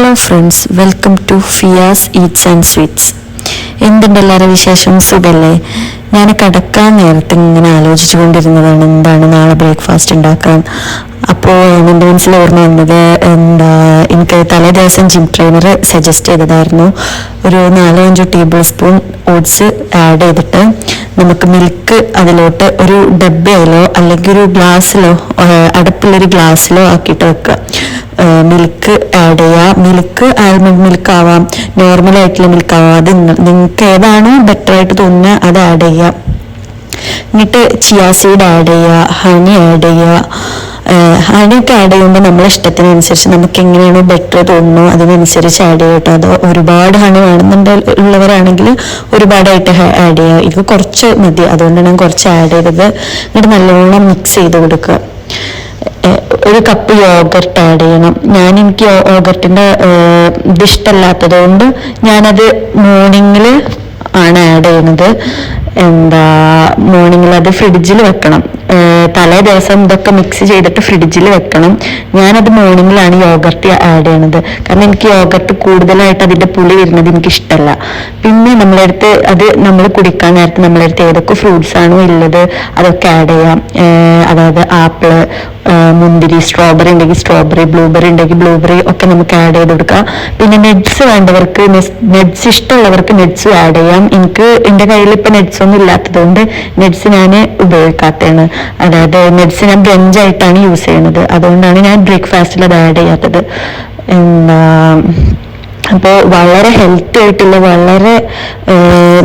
Hello friends, welcome to Fiyas Eats and Sweets. എന്തുണ്ട് എല്ലാവരുടെ വിശേഷം? സുഖല്ലേ? ഞാൻ കിടക്കാൻ നേരത്തെ ഇങ്ങനെ ആലോചിച്ചു കൊണ്ടിരുന്നതാണ് എന്താണ് നാളെ ബ്രേക്ക്ഫാസ്റ്റ് ഉണ്ടാക്കാൻ. അപ്പോൾ എൻ്റെ മനസ്സിൽ ഓർമ്മ വന്നത് എനിക്ക് തലേ ദിവസം ജിം ട്രെയിനർ സജസ്റ്റ് ചെയ്തതായിരുന്നു, ഒരു 4-5 ടേബിൾ സ്പൂൺ ഓട്സ് ആഡ് ചെയ്തിട്ട് നമുക്ക് മിൽക്ക് അതിലോട്ട് ഒരു ഡബ്ബയിലോ അല്ലെങ്കിൽ ഒരു ഗ്ലാസ്സിലോ, അടപ്പുള്ളൊരു ഗ്ലാസ്സിലോ ആക്കിയിട്ട് വെക്കുക. മിൽക്ക് ആഡ് ചെയ്യുക. മിൽക്ക് ആൽമണ്ട് മിൽക്ക് ആവാം, നോർമൽ ആയിട്ടുള്ള മിൽക്ക് ആവാം, അത് നിങ്ങൾക്ക് ഏതാണോ ബെറ്റർ ആയിട്ട് തോന്നുന്നത് അത് ആഡ് ചെയ്യുക. എന്നിട്ട് ചിയാ സീഡ് ആഡ് ചെയ്യുക, ഹണി ആഡ് ചെയ്യുക. ഹണിയൊക്കെ ആഡ് ചെയ്യുമ്പോൾ നമ്മളെ ഇഷ്ടത്തിനനുസരിച്ച് നമുക്ക് എങ്ങനെയാണോ ബെറ്റർ തോന്നുന്നു അതിനനുസരിച്ച് ആഡ് ചെയ്യുക കേട്ടോ. അത് ഒരുപാട് ഹണി വേണമെന്നുള്ളവരാണെങ്കിൽ ഒരുപാടായിട്ട് ആഡ് ചെയ്യുക. ഇത് കുറച്ച് മതി, അതുകൊണ്ടാണ് ഞാൻ കുറച്ച് ആഡ് ചെയ്തത്. എന്നിട്ട് നല്ലോണം മിക്സ് ചെയ്ത് കൊടുക്കുക. ഒരു കപ്പ് യോഗർട്ട് ആഡ് ചെയ്യണം. എനിക്ക് യോഗർട്ടിന്റെ ഇത് ഇഷ്ടമല്ലാത്തത് കൊണ്ട് ഞാനത് മോർണിംഗിൽ ആണ് ആഡ് ചെയ്യുന്നത്. മോർണിംഗിൽ അത് ഫ്രിഡ്ജിൽ വെക്കണം. തലേ ദിവസം ഇതൊക്കെ മിക്സ് ചെയ്തിട്ട് ഫ്രിഡ്ജിൽ വെക്കണം. ഞാനത് മോർണിംഗിലാണ് യോഗർട്ട് ആഡ് ചെയ്യണത്. കാരണം എനിക്ക് യോഗർട്ട് കൂടുതലായിട്ട് അതിന്റെ പുളി വരുന്നത് എനിക്ക് ഇഷ്ടമല്ല. പിന്നെ നമ്മളടുത്ത് അത് നമ്മൾ കുടിക്കാൻ നേരത്തെ നമ്മളടുത്ത് ഏതൊക്കെ ഫ്രൂട്ട്സ് ആണോ ഉള്ളത് അതൊക്കെ ആഡ് ചെയ്യാം. അതായത് ആപ്പിള്, മുന്തിരി, സ്ട്രോബെറി ഉണ്ടെങ്കിൽ സ്ട്രോബെറി, ബ്ലൂബെറി ഉണ്ടെങ്കിൽ ബ്ലൂബെറി ഒക്കെ നമുക്ക് ആഡ് ചെയ്ത് കൊടുക്കാം. പിന്നെ നെറ്റ്സ് വേണ്ടവർക്ക്, നെറ്റ്സ് ഇഷ്ടമുള്ളവർക്ക് നെറ്റ്സ് ആഡ് ചെയ്യാം. എൻ്റെ കയ്യിൽ ഇപ്പൊ നെറ്റ്സ് ഒന്നും ഇല്ലാത്തത് കൊണ്ട് നെറ്റ്സ് ഞാൻ ഉപയോഗിക്കാത്തതാണ്. അതായത് നെറ്റ്സ് ഞാൻ ബ്രഞ്ച് ആയിട്ടാണ് യൂസ് ചെയ്യുന്നത്, അതുകൊണ്ടാണ് ഞാൻ ബ്രേക്ക്ഫാസ്റ്റിൽ അത് ആഡ് ചെയ്യാത്തത്. അപ്പോൾ വളരെ ഹെൽത്തി ആയിട്ടുള്ള, വളരെ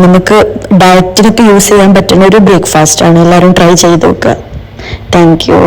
നമുക്ക് ഡയറ്റിനൊക്കെ യൂസ് ചെയ്യാൻ പറ്റുന്ന ഒരു ബ്രേക്ക്ഫാസ്റ്റ് ആണ്. എല്ലാവരും ട്രൈ ചെയ്ത് നോക്കുക. Thank you.